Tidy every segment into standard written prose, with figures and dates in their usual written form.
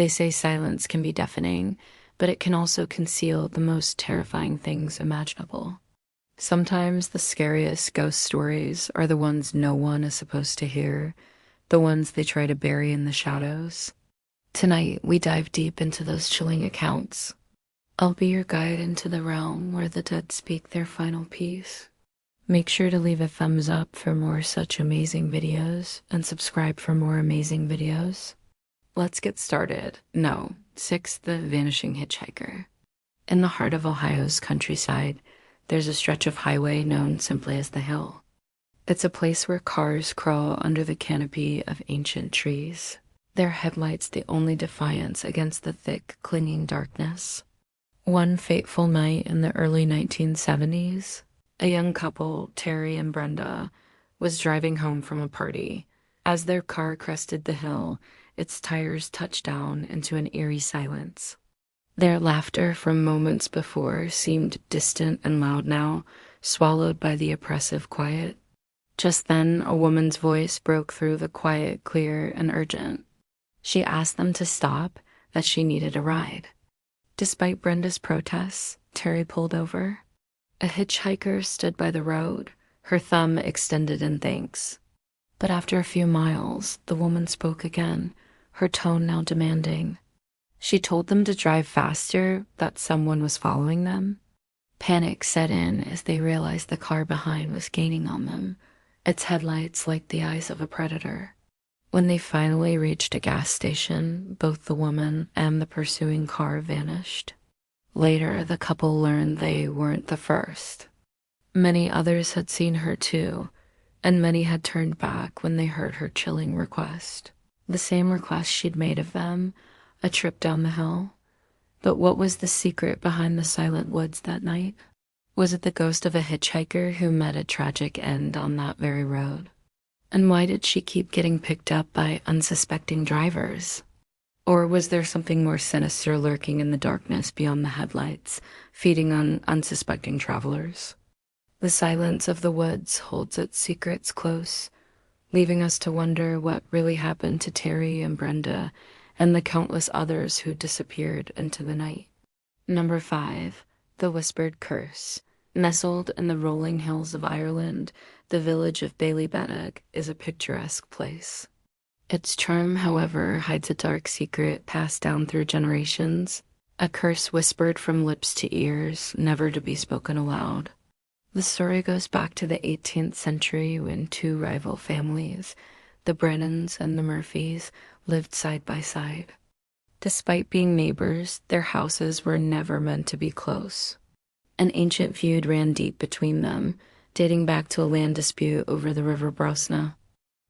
They say silence can be deafening, but it can also conceal the most terrifying things imaginable. Sometimes the scariest ghost stories are the ones no one is supposed to hear, the ones they try to bury in the shadows. Tonight, we dive deep into those chilling accounts. I'll be your guide into the realm where the dead speak their final piece. Make sure to leave a thumbs up for more such amazing videos and subscribe for more amazing videos. Let's get started. No, 6. The Vanishing Hitchhiker. In the heart of Ohio's countryside, there's a stretch of highway known simply as the Hill. It's a place where cars crawl under the canopy of ancient trees, their headlights the only defiance against the thick, clinging darkness. One fateful night in the early 1970s, a young couple, Terry and Brenda, was driving home from a party. As their car crested the hill, its tires touched down into an eerie silence. Their laughter from moments before seemed distant and loud now, swallowed by the oppressive quiet. Just then, a woman's voice broke through the quiet, clear, and urgent. She asked them to stop, that she needed a ride. Despite Brenda's protests, Terry pulled over. A hitchhiker stood by the road, her thumb extended in thanks. But after a few miles, the woman spoke again, her tone now demanding. She told them to drive faster, that someone was following them. Panic set in as they realized the car behind was gaining on them, its headlights like the eyes of a predator. When they finally reached a gas station, both the woman and the pursuing car vanished. Later, the couple learned they weren't the first. Many others had seen her too, and many had turned back when they heard her chilling request. The same request she'd made of them, a trip down the hill. But what was the secret behind the silent woods that night? Was it the ghost of a hitchhiker who met a tragic end on that very road? And why did she keep getting picked up by unsuspecting drivers? Or was there something more sinister lurking in the darkness beyond the headlights, feeding on unsuspecting travelers? The silence of the woods holds its secrets close, leaving us to wonder what really happened to Terry and Brenda and the countless others who disappeared into the night. Number 5. The Whispered Curse. Nestled in the rolling hills of Ireland, the village of Ballybennagh is a picturesque place. Its charm, however, hides a dark secret passed down through generations, a curse whispered from lips to ears, never to be spoken aloud. The story goes back to the 18th century when two rival families, the Brennans and the Murphys, lived side by side. Despite being neighbors, their houses were never meant to be close. An ancient feud ran deep between them, dating back to a land dispute over the River Brosna.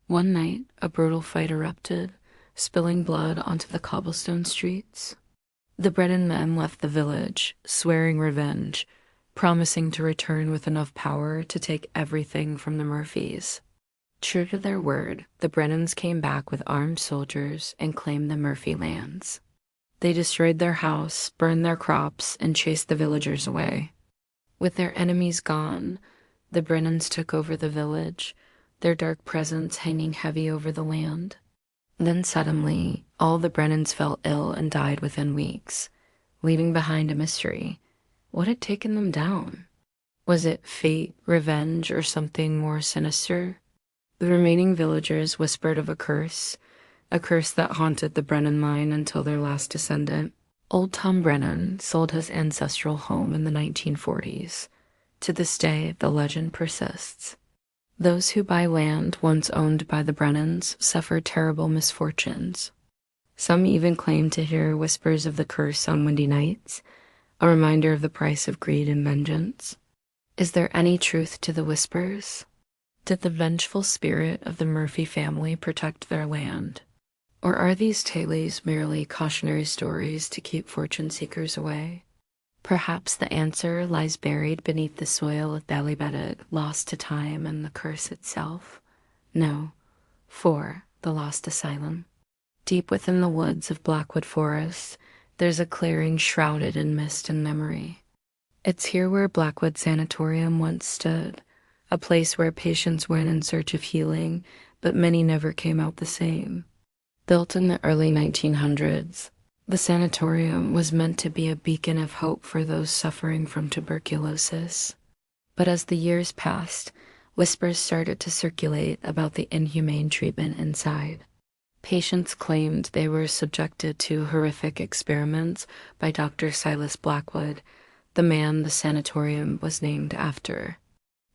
One night, a brutal fight erupted, spilling blood onto the cobblestone streets. The Brennan men left the village, swearing revenge, promising to return with enough power to take everything from the Murphys. True to their word, the Brennans came back with armed soldiers and claimed the Murphy lands. They destroyed their house, burned their crops, and chased the villagers away. With their enemies gone, the Brennans took over the village, their dark presence hanging heavy over the land. Then suddenly, all the Brennans fell ill and died within weeks, leaving behind a mystery. What had taken them down? Was it fate, revenge, or something more sinister? The remaining villagers whispered of a curse that haunted the Brennan line until their last descendant. Old Tom Brennan sold his ancestral home in the 1940s. To this day, the legend persists. Those who buy land once owned by the Brennans suffer terrible misfortunes. Some even claim to hear whispers of the curse on windy nights, a reminder of the price of greed and vengeance. Is there any truth to the whispers? Did the vengeful spirit of the Murphy family protect their land? Or are these tales merely cautionary stories to keep fortune seekers away? Perhaps the answer lies buried beneath the soil of Ballybennagh, lost to time and the curse itself. No. 4. The Lost Asylum. Deep within the woods of Blackwood Forest, there's a clearing shrouded in mist and memory. It's here where Blackwood Sanatorium once stood, a place where patients went in search of healing, but many never came out the same. Built in the early 1900s, The sanatorium was meant to be a beacon of hope for those suffering from tuberculosis. But as the years passed, whispers started to circulate about the inhumane treatment inside. Patients claimed they were subjected to horrific experiments by Dr. Silas Blackwood, the man the sanatorium was named after.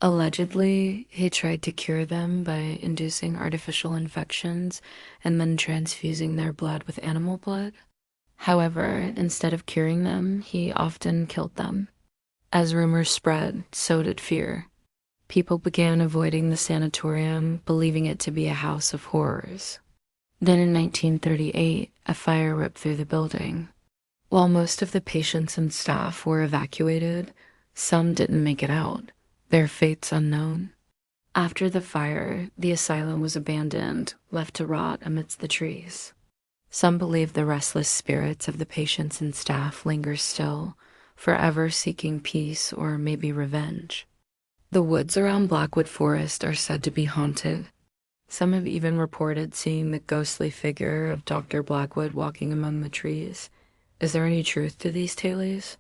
Allegedly, he tried to cure them by inducing artificial infections and then transfusing their blood with animal blood. However, instead of curing them, he often killed them. As rumors spread, so did fear. People began avoiding the sanatorium, believing it to be a house of horrors. Then in 1938, a fire ripped through the building. While most of the patients and staff were evacuated, some didn't make it out, their fates unknown. After the fire, the asylum was abandoned, left to rot amidst the trees. Some believe the restless spirits of the patients and staff linger still, forever seeking peace or maybe revenge. The woods around Blackwood Forest are said to be haunted. Some have even reported seeing the ghostly figure of Dr. Blackwood walking among the trees. Is there any truth to these tales?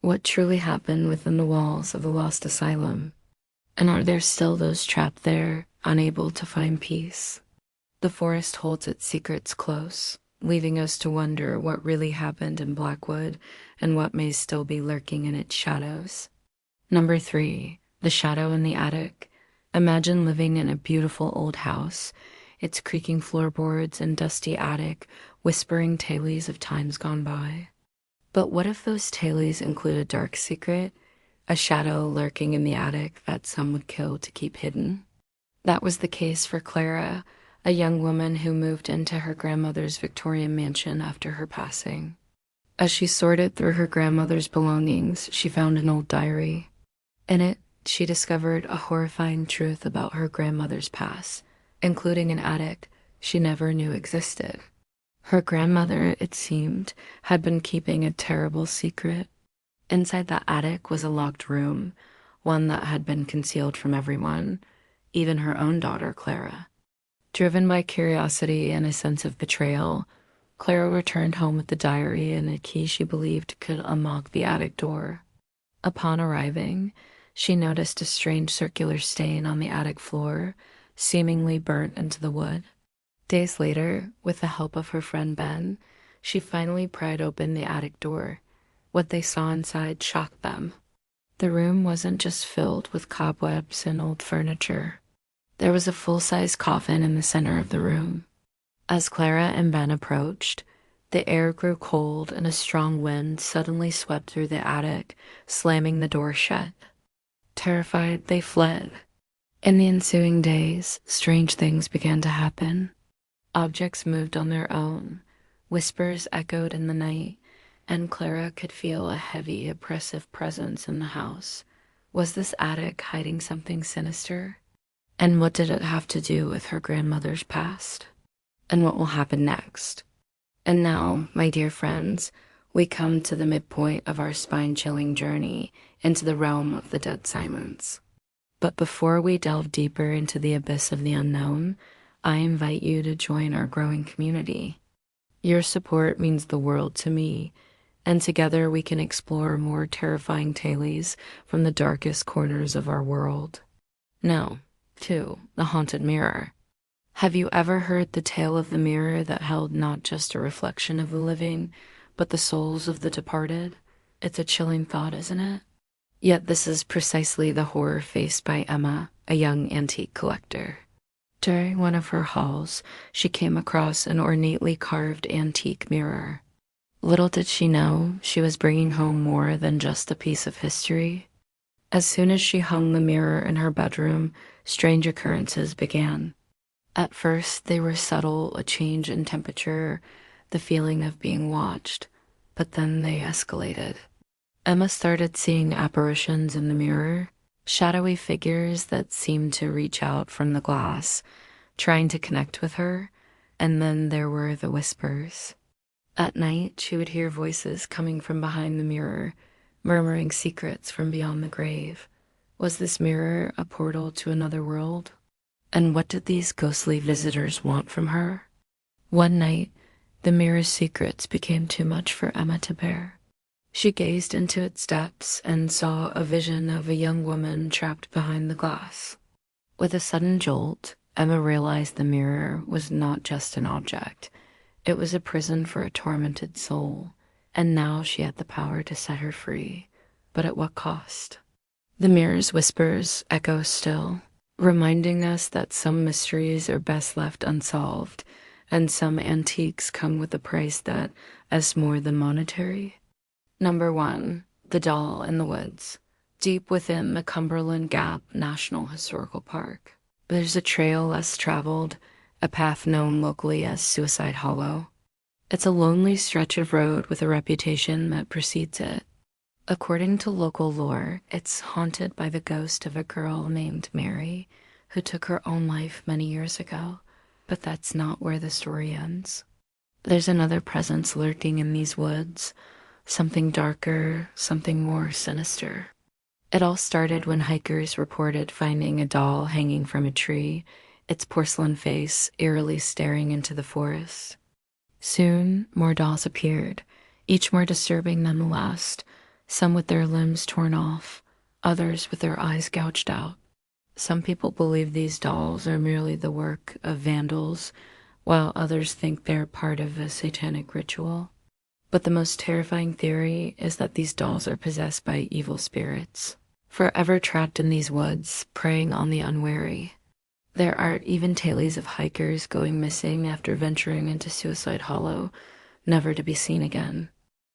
What truly happened within the walls of the lost asylum? And are there still those trapped there, unable to find peace? The forest holds its secrets close, leaving us to wonder what really happened in Blackwood and what may still be lurking in its shadows. Number 3, the shadow in the attic. Imagine living in a beautiful old house, its creaking floorboards and dusty attic whispering tales of times gone by. But what if those tales include a dark secret, a shadow lurking in the attic that some would kill to keep hidden? That was the case for Clara, a young woman who moved into her grandmother's Victorian mansion after her passing. As she sorted through her grandmother's belongings, she found an old diary. In it, she discovered a horrifying truth about her grandmother's past, including an attic she never knew existed. Her grandmother, it seemed, had been keeping a terrible secret. Inside that attic was a locked room, one that had been concealed from everyone, even her own daughter, Clara. Driven by curiosity and a sense of betrayal, Clara returned home with the diary and a key she believed could unlock the attic door. Upon arriving, she noticed a strange circular stain on the attic floor, seemingly burnt into the wood. Days later, with the help of her friend Ben, she finally pried open the attic door. What they saw inside shocked them. The room wasn't just filled with cobwebs and old furniture. There was a full-size coffin in the center of the room. As Clara and Ben approached, the air grew cold and a strong wind suddenly swept through the attic, slamming the door shut. Terrified, they fled. In the ensuing days, strange things began to happen. Objects moved on their own, whispers echoed in the night, and Clara could feel a heavy, oppressive presence in the house. Was this attic hiding something sinister? And what did it have to do with her grandmother's past? And what will happen next? And now, my dear friends, we come to the midpoint of our spine-chilling journey into the realm of the dead silence. But before we delve deeper into the abyss of the unknown, I invite you to join our growing community. Your support means the world to me, and together we can explore more terrifying tales from the darkest corners of our world. Now, to the haunted mirror. Have you ever heard the tale of the mirror that held not just a reflection of the living, but the souls of the departed? It's a chilling thought, isn't it? Yet this is precisely the horror faced by Emma, a young antique collector. During one of her hauls, she came across an ornately carved antique mirror. Little did she know she was bringing home more than just a piece of history. As soon as she hung the mirror in her bedroom, strange occurrences began. At first, they were subtle, a change in temperature, the feeling of being watched, but then they escalated. Emma started seeing apparitions in the mirror, shadowy figures that seemed to reach out from the glass, trying to connect with her, and then there were the whispers. At night, she would hear voices coming from behind the mirror, murmuring secrets from beyond the grave. Was this mirror a portal to another world? And what did these ghostly visitors want from her? One night, The mirror's secrets became too much for Emma to bear. She gazed into its depths and saw a vision of a young woman trapped behind the glass. With a sudden jolt, Emma realized the mirror was not just an object. It was a prison for a tormented soul, and now she had the power to set her free. But at what cost? The mirror's whispers echo still, reminding us that some mysteries are best left unsolved, and some antiques come with a price that is more than monetary. Number 1. The Doll in the Woods. Deep within the Cumberland Gap National Historical Park, there's a trail less traveled, a path known locally as Suicide Hollow. It's a lonely stretch of road with a reputation that precedes it. According to local lore, it's haunted by the ghost of a girl named Mary, who took her own life many years ago. But that's not where the story ends. There's another presence lurking in these woods, something darker, something more sinister. It all started when hikers reported finding a doll hanging from a tree, its porcelain face eerily staring into the forest. Soon, more dolls appeared, each more disturbing than the last, some with their limbs torn off, others with their eyes gouged out. Some people believe these dolls are merely the work of vandals, while others think they're part of a satanic ritual. But the most terrifying theory is that these dolls are possessed by evil spirits, forever trapped in these woods, preying on the unwary. There are even tales of hikers going missing after venturing into Suicide Hollow, never to be seen again.